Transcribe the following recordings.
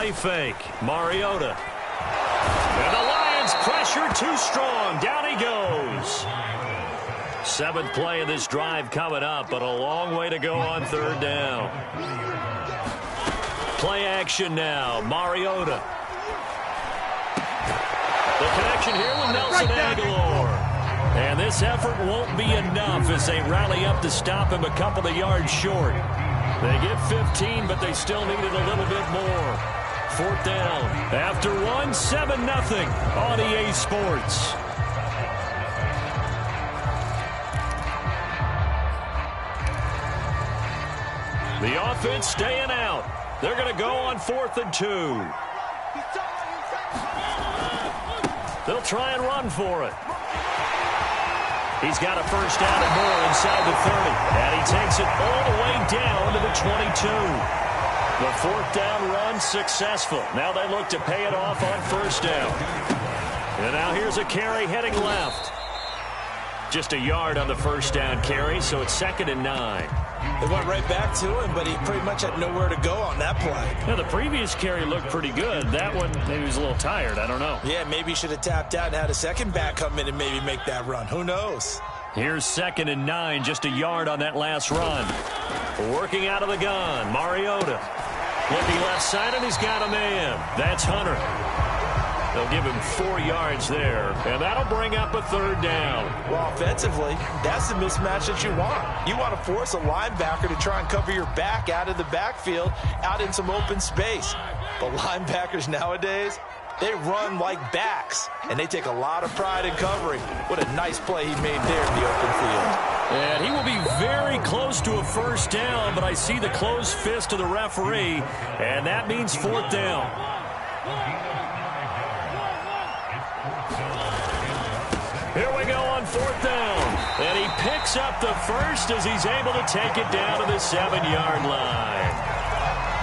play fake. Mariota. And the Lions pressure too strong. Down he goes. 7th play of this drive coming up, but a long way to go on 3rd down. Play action now. Mariota. The connection here with Nelson Aguilar. And this effort won't be enough as they rally up to stop him a couple of yards short. They get 15, but they still needed a little bit more. 4th down. After 1, 7-0 on EA Sports. The offense staying out. They're going to go on 4th and 2. They'll try and run for it. He's got a first down and more inside the 30. And he takes it all the way down to the 22. The 4th down run successful. Now they look to pay it off on 1st down. And now here's a carry heading left. Just a yard on the 1st down carry, so it's 2nd and 9. They went right back to him, but he pretty much had nowhere to go on that play. Yeah, the previous carry looked pretty good. That one, maybe he was a little tired. I don't know. Yeah, maybe he should have tapped out and had a second back come in and maybe make that run. Who knows? Here's 2nd and 9, just a yard on that last run. Working out of the gun, Mariota. Looking left side, and he's got a man. That's Hunter. They'll give him 4 yards there, and that'll bring up a 3rd down. Well, offensively, that's the mismatch that you want. You want to force a linebacker to try and cover your back out of the backfield, out in some open space. But linebackers nowadays, they run like backs, and they take a lot of pride in covering. What a nice play he made there in the open field. And he will be very close to a 1st down, but I see the closed fist of the referee, and that means 4th down. Here we go on 4th down. And he picks up the first as he's able to take it down to the 7-yard line.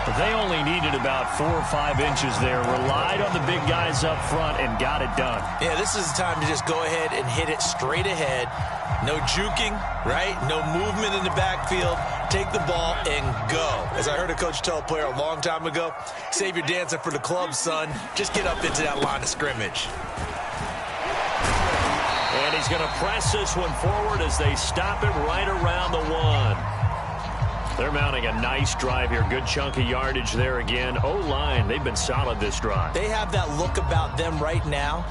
But they only needed about 4 or 5 inches there. Relied on the big guys up front and got it done. Yeah, this is the time to just go ahead and hit it straight ahead. No juking, right? No movement in the backfield. Take the ball and go. As I heard a coach tell a player a long time ago, save your dancing for the club, son. Just get up into that line of scrimmage. And he's going to press this one forward as they stop it right around the 1. They're mounting a nice drive here. Good chunk of yardage there again. O-line, they've been solid this drive. They have that look about them right now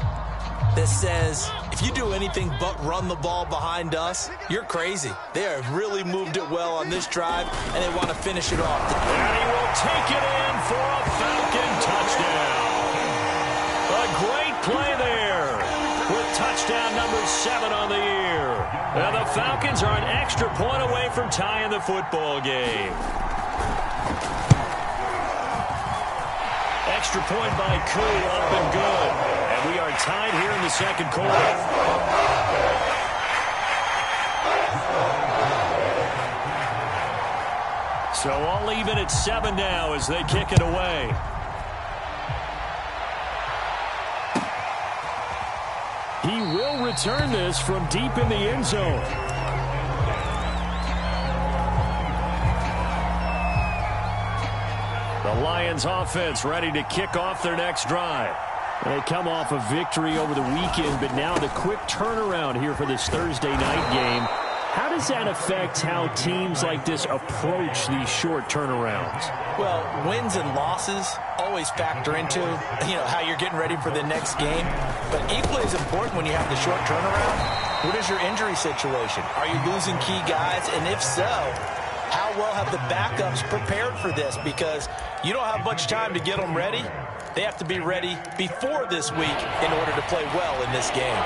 that says, if you do anything but run the ball behind us, you're crazy. They have really moved it well on this drive, and they want to finish it off. And he will take it in for a Falcon touchdown. A great play there with touchdown number 7 on the year. Now the Falcons are an extra point away from tying the football game. Extra point by Koo, up and good. And we are tied here in the 2nd quarter. So all even at 7 now as they kick it away. He will return this from deep in the end zone. The Lions offense ready to kick off their next drive. And they come off a victory over the weekend, but now the quick turnaround here for this Thursday night game. How does that affect how teams like this approach these short turnarounds? Well, wins and losses always factor into, how you're getting ready for the next game. But equally as important when you have the short turnaround, what is your injury situation? Are you losing key guys? And if so, how well have the backups prepared for this? Because you don't have much time to get them ready. They have to be ready before this week in order to play well in this game.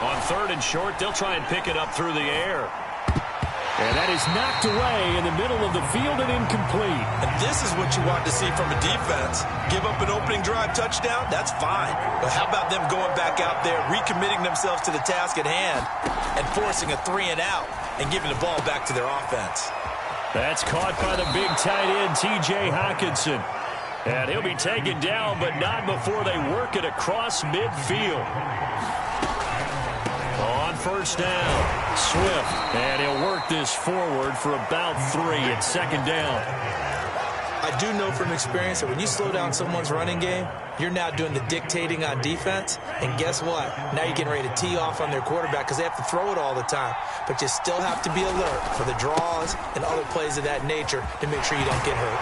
On 3rd and short, they'll try and pick it up through the air. And that is knocked away in the middle of the field and incomplete. And this is what you want to see from a defense. Give up an opening drive touchdown, that's fine. But how about them going back out there, recommitting themselves to the task at hand, and forcing a 3-and-out and giving the ball back to their offense? That's caught by the big tight end, T.J. Hockenson. And he'll be taken down, but not before they work it across midfield. On first down. Swift, and he'll work this forward for about 3 at second down. I do know from experience that when you slow down someone's running game, you're now doing the dictating on defense. And guess what? Now you're getting ready to tee off on their quarterback because they have to throw it all the time. But you still have to be alert for the draws and other plays of that nature to make sure you don't get hurt.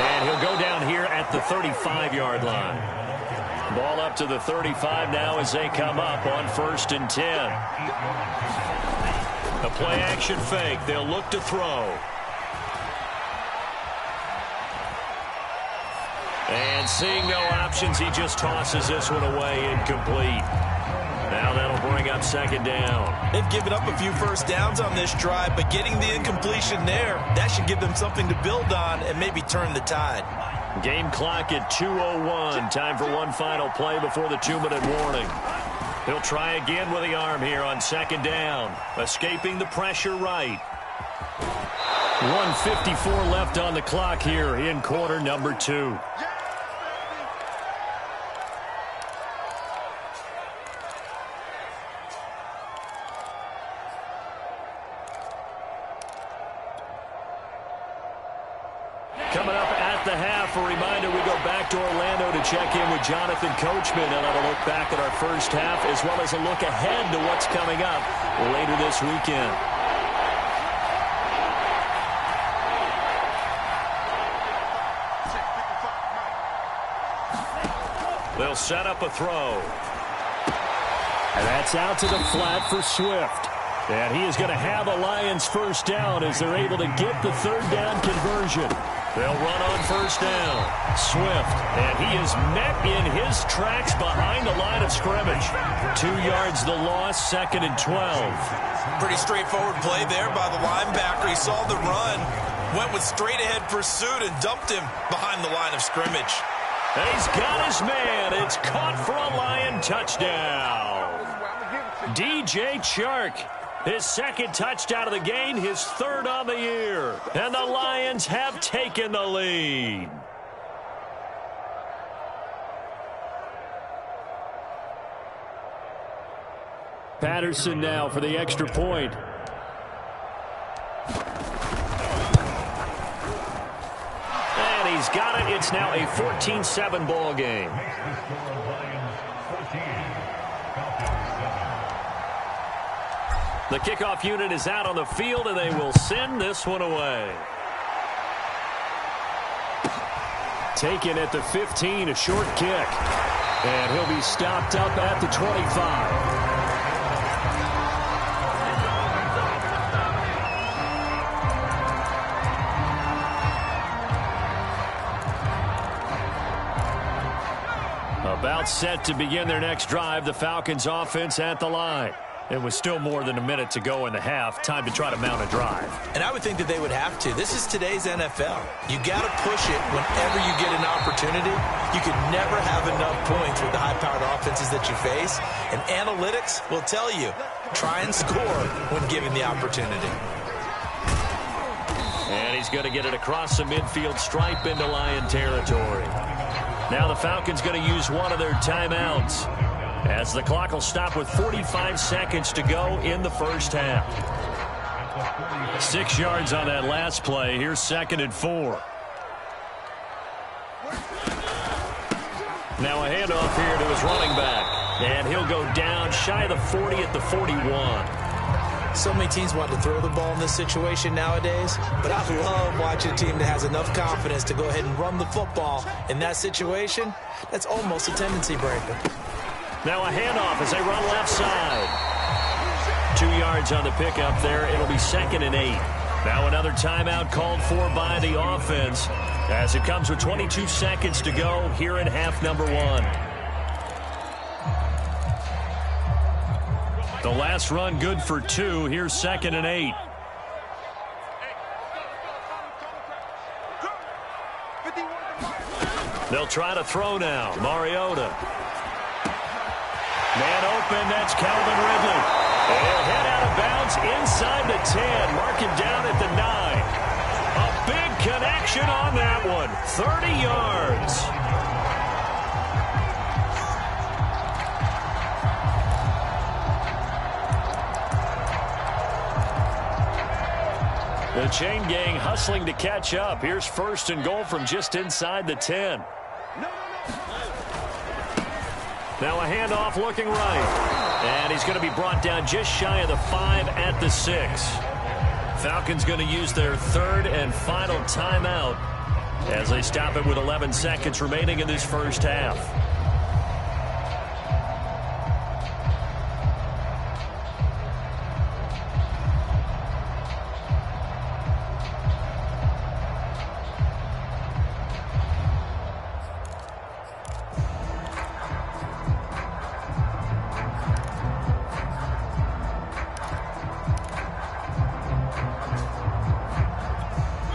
And he'll go down here at the 35-yard line. Ball up to the 35 now as they come up on 1st and 10. A play-action fake. They'll look to throw. And seeing no options, he just tosses this one away, incomplete. Now that'll bring up second down. They've given up a few first downs on this drive, but getting the incompletion there, that should give them something to build on and maybe turn the tide. Game clock at 2:01. Time for one final play before the 2-minute warning. He'll try again with the arm here on second down. Escaping the pressure right. 1:54 left on the clock here in quarter number 2. Coming up at the half, a reminder we go back to Orlando to check in with Jonathan Coachman and have a look back at our first half as well as a look ahead to what's coming up later this weekend. They'll set up a throw. And that's out to the flat for Swift. And he is going to have a Lions first down as they're able to get the third down conversion. They'll run on first down. Swift, and he is met in his tracks behind the line of scrimmage. 2 yards the loss, 2nd and 12. Pretty straightforward play there by the linebacker. He saw the run, went with straight-ahead pursuit, and dumped him behind the line of scrimmage. And he's got his man. It's caught for a Lion touchdown. DJ Chark. His second touchdown of the game, his 3rd on the year. And the Lions have taken the lead. Patterson now for the extra point. And he's got it. It's now a 14-7 ball game. The kickoff unit is out on the field, and they will send this one away. Taken at the 15, a short kick. And he'll be stopped up at the 25. About set to begin their next drive, the Falcons offense at the line. It was still more than a minute to go in the half. Time to try to mount a drive. And I would think that they would have to. This is today's NFL. You got to push it whenever you get an opportunity. You can never have enough points with the high-powered offenses that you face. And analytics will tell you, try and score when given the opportunity. And he's going to get it across the midfield stripe into Lion territory. Now the Falcons going to use one of their timeouts, as the clock will stop with 45 seconds to go in the first half. 6 yards on that last play. Here's 2nd and 4. Now a handoff here to his running back. And he'll go down shy of the 40 at the 41. So many teams want to throw the ball in this situation nowadays, but I love watching a team that has enough confidence to go ahead and run the football. In that situation, that's almost a tendency breaker. Now a handoff as they run left side. 2 yards on the pickup there. It'll be 2nd and 8. Now another timeout called for by the offense as it comes with 22 seconds to go here in half number 1. The last run good for 2. Here's 2nd and 8. They'll try to throw now. Mariota. Man open, that's Calvin Ridley. And he'll head out of bounds inside the 10. Mark him down at the 9. A big connection on that one. 30 yards. chain gang hustling to catch up. Here's 1st and goal from just inside the 10. Now a handoff looking right. And he's going to be brought down just shy of the 5 at the 6. Falcons going to use their 3rd and final timeout as they stop it with 11 seconds remaining in this first half.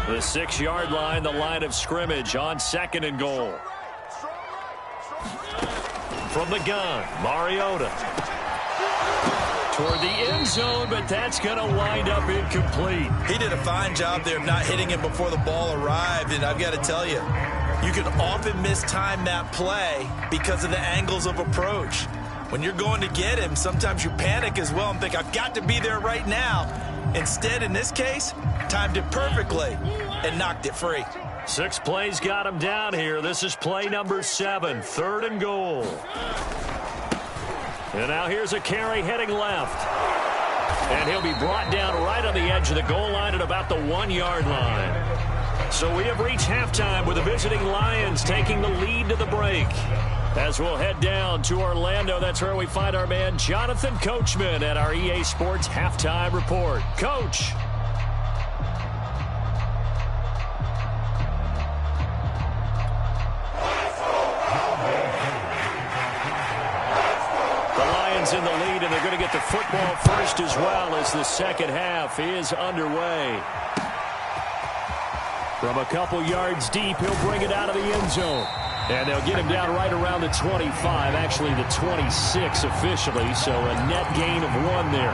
The 6-yard line, the line of scrimmage on 2nd and goal. From the gun, Mariota. Toward the end zone, but that's going to wind up incomplete. He did a fine job there of not hitting him before the ball arrived, and I've got to tell you, you can often mistime that play because of the angles of approach. When you're going to get him, sometimes you panic as well and think, I've got to be there right now. Instead, in this case, timed it perfectly and knocked it free. 6 plays got him down here. This is play number 7, 3rd and goal. And now here's a carry heading left. And he'll be brought down right on the edge of the goal line at about the 1-yard line. So we have reached halftime with the visiting Lions taking the lead to the break. As we'll head down to Orlando, that's where we find our man Jonathan Coachman at our EA Sports Halftime Report. Coach. The Lions in the lead, and they're going to get the football first as well as the second half is underway. From a couple yards deep, he'll bring it out of the end zone. And they'll get him down right around the 25, actually the 26 officially, so a net gain of 1 there.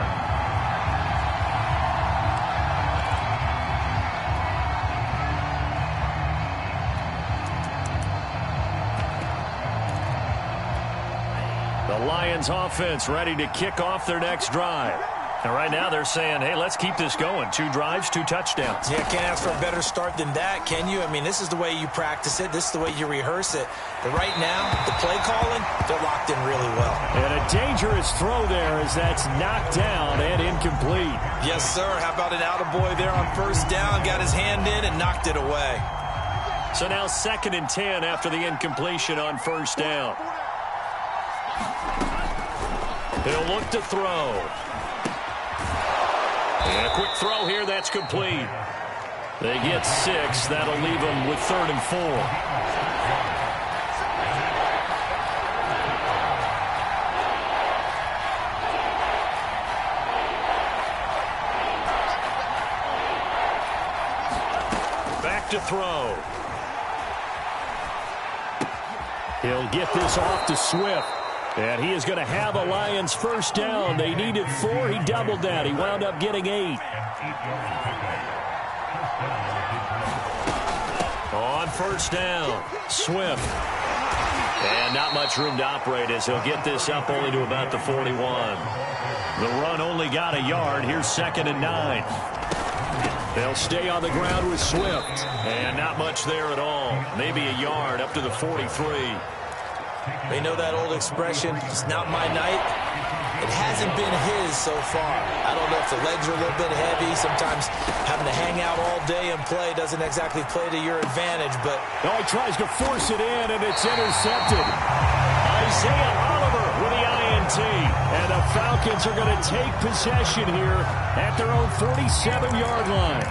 The Lions offense ready to kick off their next drive. And right now they're saying, hey, let's keep this going. 2 drives, 2 touchdowns. Yeah, can't ask for a better start than that, can you? I mean, this is the way you practice it. This is the way you rehearse it. But right now, the play calling, they're locked in really well. And a dangerous throw there as that's knocked down and incomplete. Yes, sir. How about an attaboy there on 1st down? Got his hand in and knocked it away. So now 2nd and 10 after the incompletion on 1st down. He'll look to throw. And a quick throw here, that's complete. They get 6. That'll leave them with 3rd and 4. Back to throw. He'll get this off to Swift. And he is going to have a Lions 1st down. They needed 4. He doubled that. He wound up getting 8. On 1st down, Swift. And not much room to operate as he'll get this up only to about the 41. The run only got a yard. Here's 2nd and 9. They'll stay on the ground with Swift. And not much there at all. Maybe a yard up to the 43. They know that old expression, it's not my night. It hasn't been his so far. I don't know if the legs are a little bit heavy. Sometimes having to hang out all day and play doesn't exactly play to your advantage. But oh, he tries to force it in, and it's intercepted. Isaiah Oliver with the INT. And the Falcons are going to take possession here at their own 47-yard line.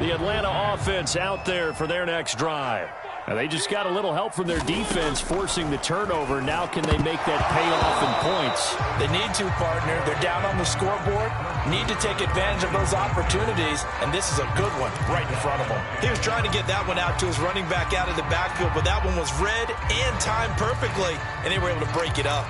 The Atlanta offense out there for their next drive. Now they just got a little help from their defense forcing the turnover. Now can they make that pay off in points? They need to, partner. They're down on the scoreboard. Need to take advantage of those opportunities, and this is a good one right in front of them. He was trying to get that one out to his running back out of the backfield, but that one was read and timed perfectly, and they were able to break it up.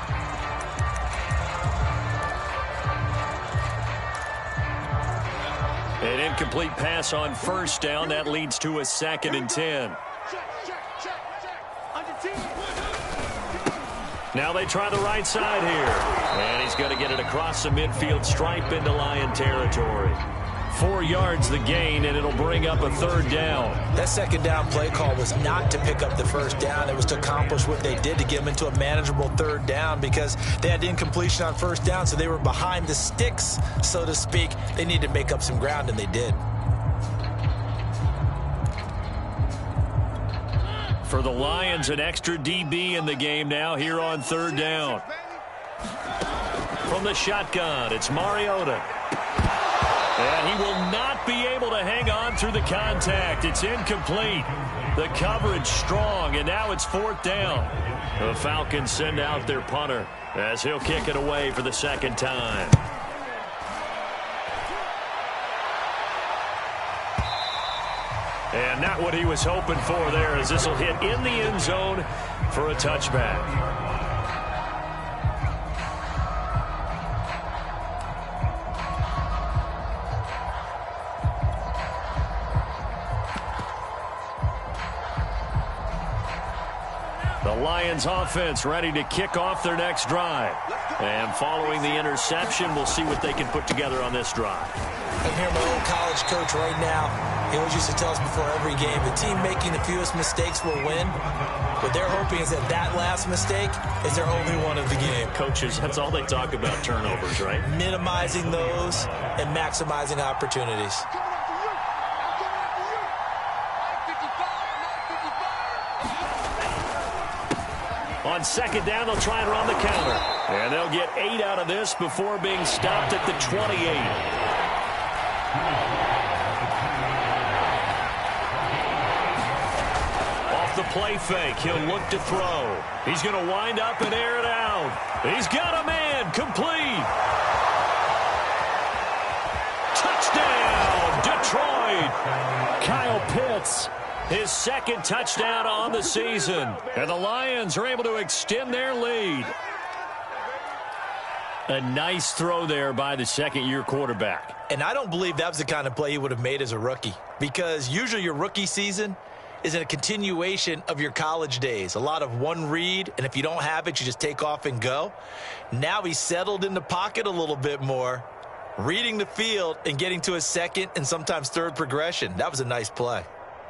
An incomplete pass on 1st down. That leads to a 2nd and 10. Now they try the right side here. And he's going to get it across the midfield stripe into Lion territory. 4 yards the gain, and it'll bring up a 3rd down. That 2nd down play call was not to pick up the 1st down. It was to accomplish what they did to get them into a manageable 3rd down because they had incompletion on 1st down, so they were behind the sticks, so to speak. They needed to make up some ground, and they did. For the Lions, an extra DB in the game now here on 3rd down. From the shotgun, it's Mariota. And he will not be able to hang on through the contact. It's incomplete. The coverage strong, and now it's 4th down. The Falcons send out their punter as he'll kick it away for the 2nd time. And not what he was hoping for there, as this will hit in the end zone for a touchback. The Lions offense ready to kick off their next drive. And following the interception, we'll see what they can put together on this drive. I'm here, my old college coach right now. He always used to tell us before every game, the team making the fewest mistakes will win. What they're hoping is that that last mistake is their only one of the game. Coaches, that's all they talk about, turnovers, right? Minimizing those and maximizing opportunities. On 2nd down, they'll try and run the counter. And they'll get 8 out of this before being stopped at the 28. Off the play fake, he'll look to throw. He's going to wind up and air it out. He's got a man, complete. Touchdown, Detroit. Kyle Pitts. His 2nd touchdown on the season. And the Lions are able to extend their lead. A nice throw there by the 2nd-year quarterback. And I don't believe that was the kind of play he would have made as a rookie. Because usually your rookie season is a continuation of your college days. A lot of one read, and if you don't have it, you just take off and go. Now he's settled in the pocket a little bit more, reading the field and getting to his 2nd and sometimes 3rd progression. That was a nice play.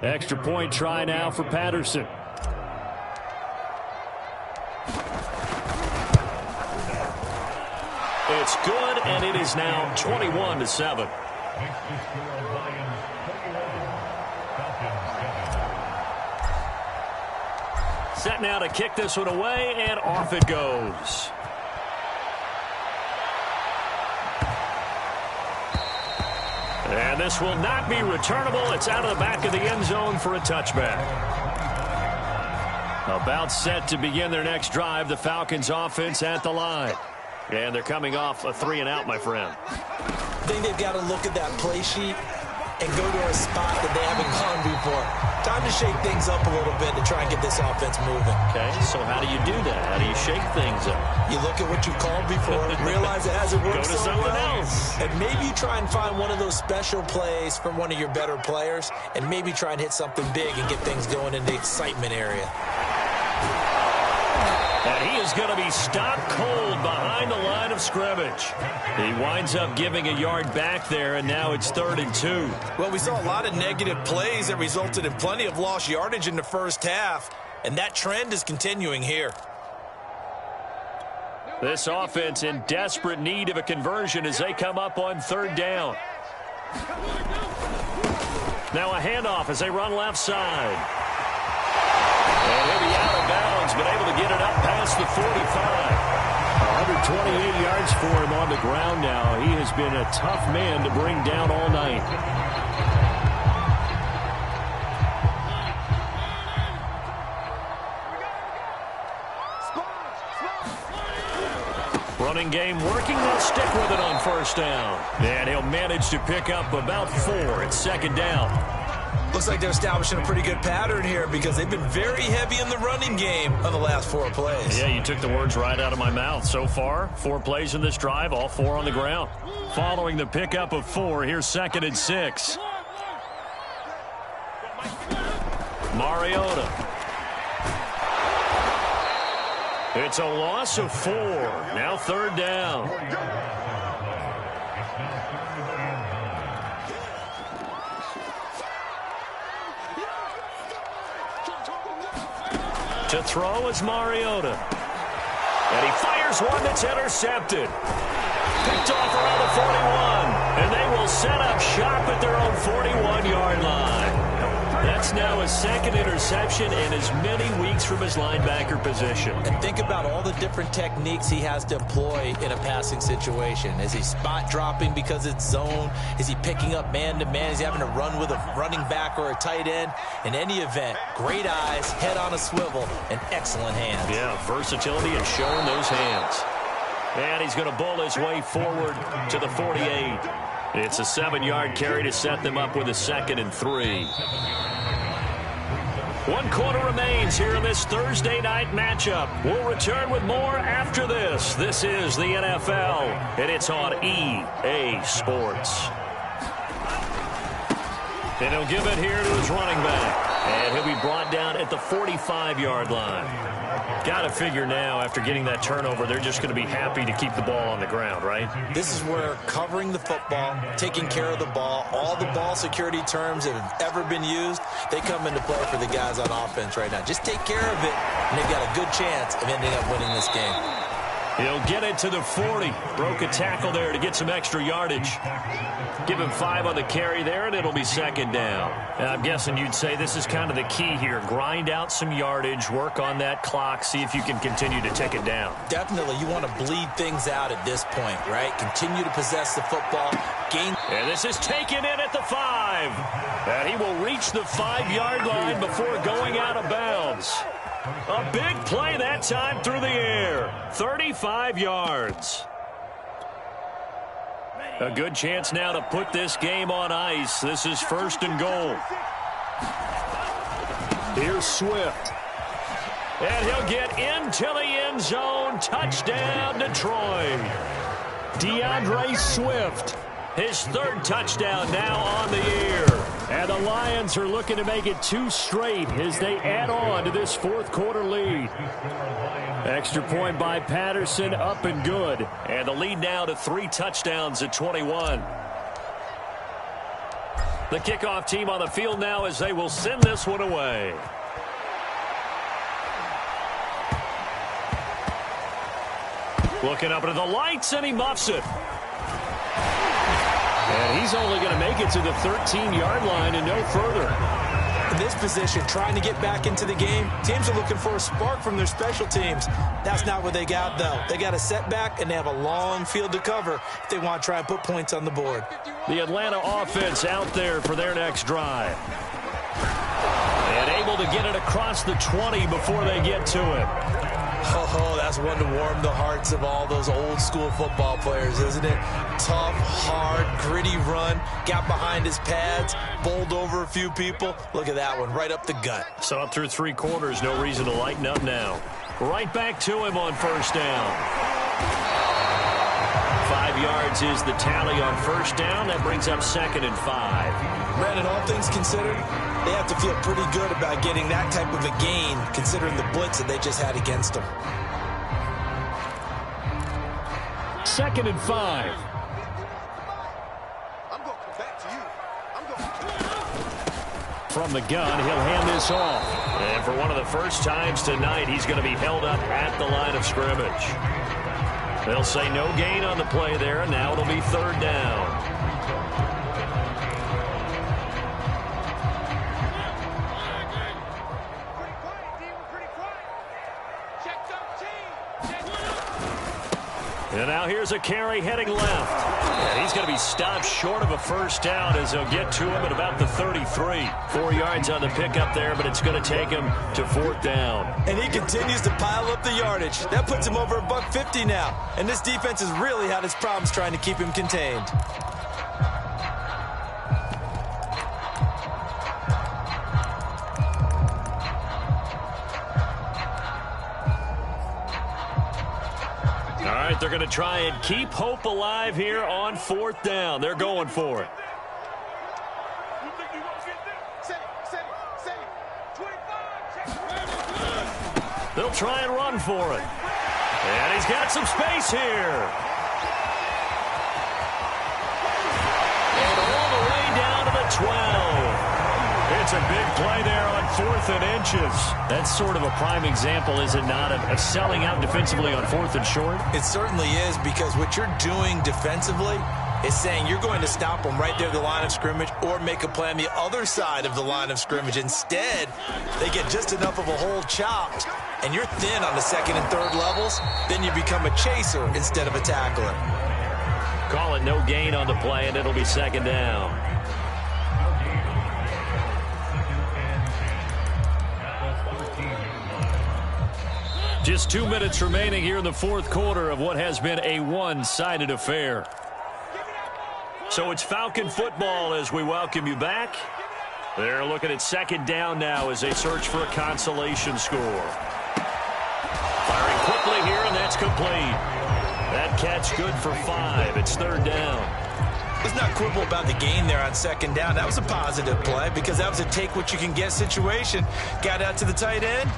Extra point try now for Patterson. It's good, and it is now 21-7. Set now to kick this one away, and off it goes. And this will not be returnable. It's out of the back of the end zone for a touchback. About set to begin their next drive, the Falcons offense at the line. And they're coming off a 3-and-out, my friend. I think they've got to look at that play sheet and go to a spot that they haven't gone before. Time to shake things up a little bit to try and get this offense moving. Okay, so how do you do that? How do you shake things up? You look at what you called before, realize it hasn't worked Go to so something well, else. and maybe you try and find one of those special plays from one of your better players, and maybe try and hit something big and get things going in the excitement area. And he is going to be stopped cold behind the line of scrimmage. He winds up giving a yard back there, and now it's 3rd and 2. Well, we saw a lot of negative plays that resulted in plenty of lost yardage in the first half, and that trend is continuing here. This offense in desperate need of a conversion as they come up on 3rd down. Now a handoff as they run left side. And he'll be out of bounds, but able to get it up past the 45. 128 yards for him on the ground now. He has been a tough man to bring down all night. Running game working. They'll stick with it on 1st down. And he'll manage to pick up about 4 at 2nd down. Looks like they're establishing a pretty good pattern here because they've been very heavy in the running game on the last 4 plays. Yeah, you took the words right out of my mouth. So far, 4 plays in this drive, all 4 on the ground. Following the pickup of 4, here's 2nd and 6. Mariota. It's a loss of 4. Now third down. To throw is Mariota. And he fires one that's intercepted. Picked off around the 41. And they will set up shop at their own 41-yard line. That's now his second interception in as many weeks from his linebacker position. And think about all the different techniques he has to employ in a passing situation. Is he spot dropping because it's zone? Is he picking up man-to-man? Is he having to run with a running back or a tight end? In any event, great eyes, head on a swivel, and excellent hands. Yeah, versatility and showing those hands. And he's going to bull his way forward to the 48. It's a 7-yard carry to set them up with a 2nd and 3. 1 quarter remains here in this Thursday night matchup. We'll return with more after this. This is the NFL, and it's on EA Sports. And he'll give it here to his running back. And he'll be brought down at the 45-yard line. Got to figure now, after getting that turnover, they're just going to be happy to keep the ball on the ground, right? This is where covering the football, taking care of the ball, all the ball security terms that have ever been used, they come into play for the guys on offense right now. Just take care of it, and they've got a good chance of ending up winning this game. He'll get it to the 40. Broke a tackle there to get some extra yardage. Give him 5 on the carry there, and it'll be 2nd down. And I'm guessing you'd say this is kind of the key here. Grind out some yardage, work on that clock, see if you can continue to tick it down. Definitely. You want to bleed things out at this point, right? Continue to possess the football. Gain. And this is taken in at the 5. And he will reach the 5-yard line before going out of bounds. A big play that time through the air. 35 yards. A good chance now to put this game on ice. This is 1st and goal. Here's Swift. And he'll get into the end zone. Touchdown, Detroit. DeAndre Swift. His 3rd touchdown now on the year. And the Lions are looking to make it 2 straight as they add on to this 4th quarter lead. Extra point by Patterson, up and good. And the lead now to 3 touchdowns at 21. The kickoff team on the field now as they will send this one away. Looking up into the lights, and he muffs it. And he's only going to make it to the 13-yard line and no further. In this position, trying to get back into the game, teams are looking for a spark from their special teams. That's not what they got, though. They got a setback, and they have a long field to cover if they want to try and put points on the board. The Atlanta offense out there for their next drive. And able to get it across the 20 before they get to him. Oh, that's one to warm the hearts of all those old-school football players, isn't it? Tough, hard, gritty run, got behind his pads, bowled over a few people. Look at that one, right up the gut. So up through 3 quarters, no reason to lighten up now. Right back to him on 1st down. 5 yards is the tally on 1st down. That brings up 2nd and 5. Brandon, all things considered, they have to feel pretty good about getting that type of a gain, considering the blitz that they just had against them. 2nd and 5. From the gun, he'll hand this off. And for one of the first times tonight, he's going to be held up at the line of scrimmage. They'll say no gain on the play there, and now it'll be 3rd down. And now here's a carry heading left. And he's going to be stopped short of a 1st down as they'll get to him at about the 33. 4 yards on the pickup there, but it's going to take him to 4th down. And he continues to pile up the yardage. That puts him over $150 now. And this defense has really had its problems trying to keep him contained. They're going to try and keep hope alive here on 4th down. They're going for it. They'll try and run for it. And he's got some space here. And all the way down to the 12. It's a big play there on 4th and inches. That's sort of a prime example, is it not, of selling out defensively on 4th and short? It certainly is, because what you're doing defensively is saying you're going to stop them right there at the line of scrimmage or make a play on the other side of the line of scrimmage. Instead, they get just enough of a hole chopped, and you're thin on the 2nd and 3rd levels. Then you become a chaser instead of a tackler. Call it no gain on the play, and it'll be 2nd down. Just 2 minutes remaining here in the 4th quarter of what has been a one-sided affair. So it's Falcon football as we welcome you back. They're looking at 2nd down now as they search for a consolation score. Firing quickly here, and that's complete. That catch good for 5. It's 3rd down. Let's not quibble about the gain there on 2nd down. That was a positive play because that was a take-what-you-can-get situation. Got out to the tight end.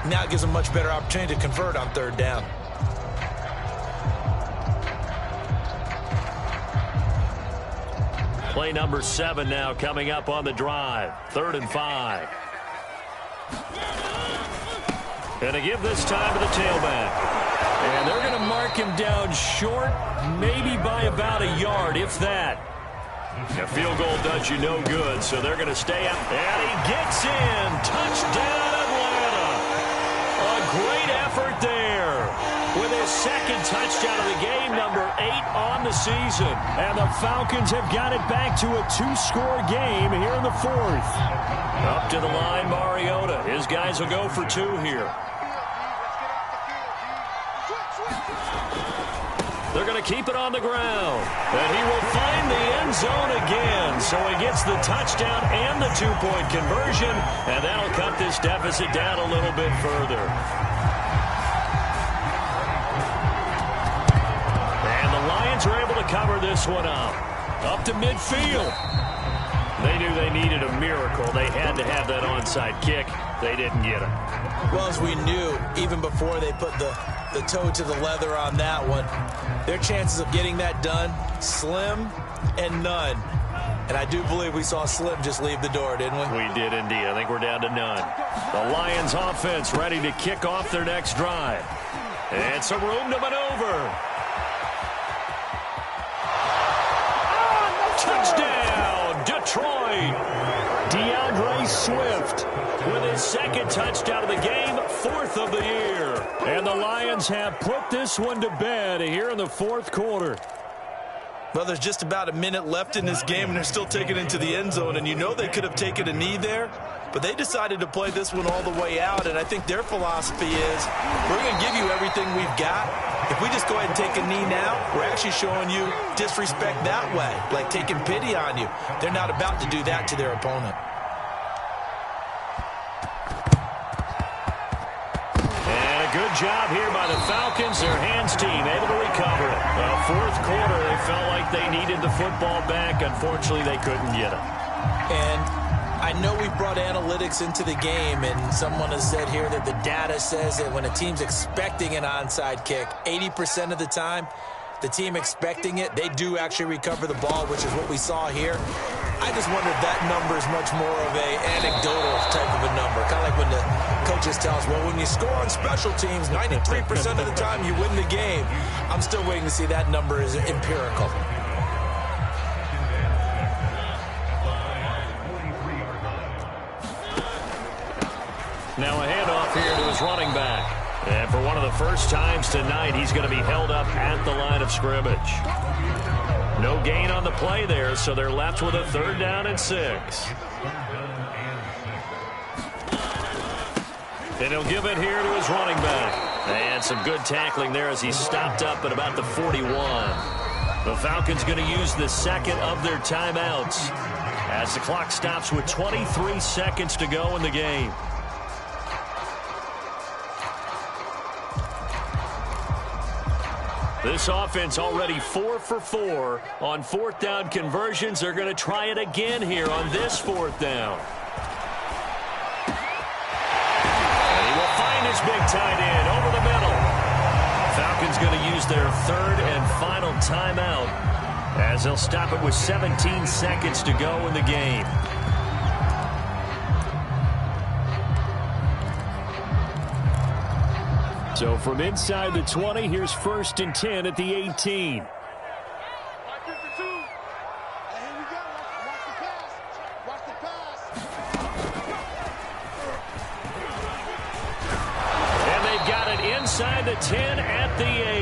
Now it gives them a much better opportunity to convert on 3rd down. Play number 7 now coming up on the drive. 3rd and 5. And to give this time to the tailback. And they're going to mark him down short, maybe by about a yard, if that. A field goal does you no good, so they're going to stay up. And he gets in. Touchdown, Atlanta. A great effort there with his 2nd touchdown of the game, number 8 on the season. And the Falcons have got it back to a 2-score game here in the 4th. Up to the line, Mariota. His guys will go for 2 here. They're going to keep it on the ground. And he will find the end zone again. So he gets the touchdown and the 2-point conversion. And that'll cut this deficit down a little bit further. And the Lions are able to cover this one up to midfield. They knew they needed a miracle. They had to have that onside kick. They didn't get it. Well, as we knew, even before they put the toe to the leather on that one, their chances of getting that done, slim and none. And I do believe we saw Slim just leave the door, didn't we? We did indeed. I think we're down to none. The Lions offense ready to kick off their next drive. And some room to maneuver. Touchdown, Detroit. DeAndre Swift with his 2nd touchdown of the game, 4th of the year. And the Lions have put this one to bed here in the 4th quarter. Well, there's just about a minute left in this game, and they're still taking it into the end zone. And you know they could have taken a knee there, but they decided to play this one all the way out. And I think their philosophy is, we're going to give you everything we've got. If we just go ahead and take a knee now, we're actually showing you disrespect that way, like taking pity on you. They're not about to do that to their opponent. Good job here by the Falcons. Their hands team able to recover it. The 4th quarter, they felt like they needed the football back. Unfortunately, they couldn't get it. And I know we brought analytics into the game, and someone has said here that the data says that when a team's expecting an onside kick, 80% of the time, the team expecting it, they do actually recover the ball, which is what we saw here. I just wonder if that number is much more of a anecdotal type of a number. Kind of like when the coaches tell us, well, when you score on special teams, 93% of the time you win the game. I'm still waiting to see that number is empirical. Now a handoff here to his running back. And for one of the first times tonight, he's going to be held up at the line of scrimmage. No gain on the play there, so they're left with a 3rd down and 6. And he'll give it here to his running back. And some good tackling there as he stopped up at about the 41. The Falcons going to use the 2nd of their timeouts as the clock stops with 23 seconds to go in the game. This offense already 4 for 4 on 4th down conversions. They're going to try it again here on this 4th down. And he will find his big tight end over the middle. Falcons going to use their third and final timeout as they'll stop it with 17 seconds to go in the game. So from inside the 20, here's 1st and 10 at the 18. And they've got it inside the 10 at the 8.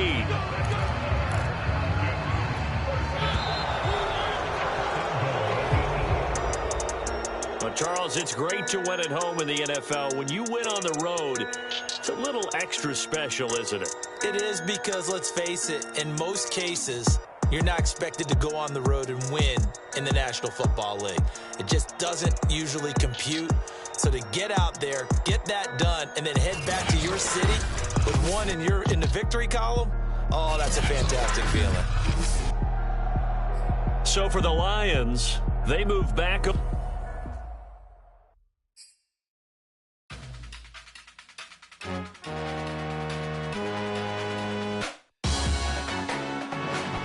Well, Charles, it's great to win at home in the NFL. When you win on the road, it's a little extra special, isn't it? It is, because let's face it, in most cases, you're not expected to go on the road and win in the National Football League. It just doesn't usually compute. So to get out there, get that done, and then head back to your city with one in the victory column, oh, that's a fantastic feeling. So for the Lions, they move back up.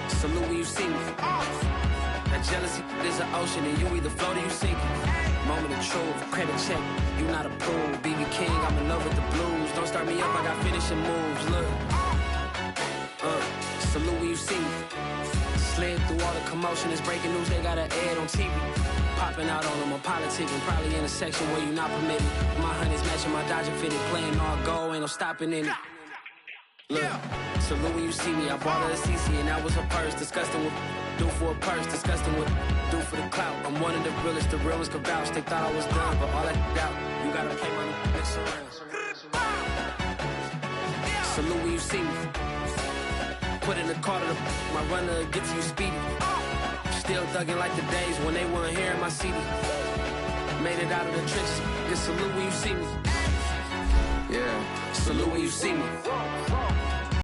Salute when you see me. That jealousy is an ocean, and you either float or you sink it. Moment of truth, credit check, you not approved. BB King, I'm in love with the blues. Don't start me up, I got finishing moves. Look, salute when you see me. Slid through all the commotion, it's breaking news, they got an ad on TV. Popping out on them, I'm politicking, probably in a section where you not permitted. My honey's matching my Dodger fitted, playing all go, ain't no stopping in it. Look, salute when you see me. I bought her a CC and that was her purse. Disgusting with do for a purse. Disgusting with do for the clout. I'm one of the realest. The real ones could vouch. They thought I was done, but all that doubt. You gotta play my next around. Salute when you see me. Put in the car to my runner gets you speedy. Still thugging like the days when they weren't here in my CD. Made it out of the trenches. Just salute when you see me. Yeah, salute when you see me.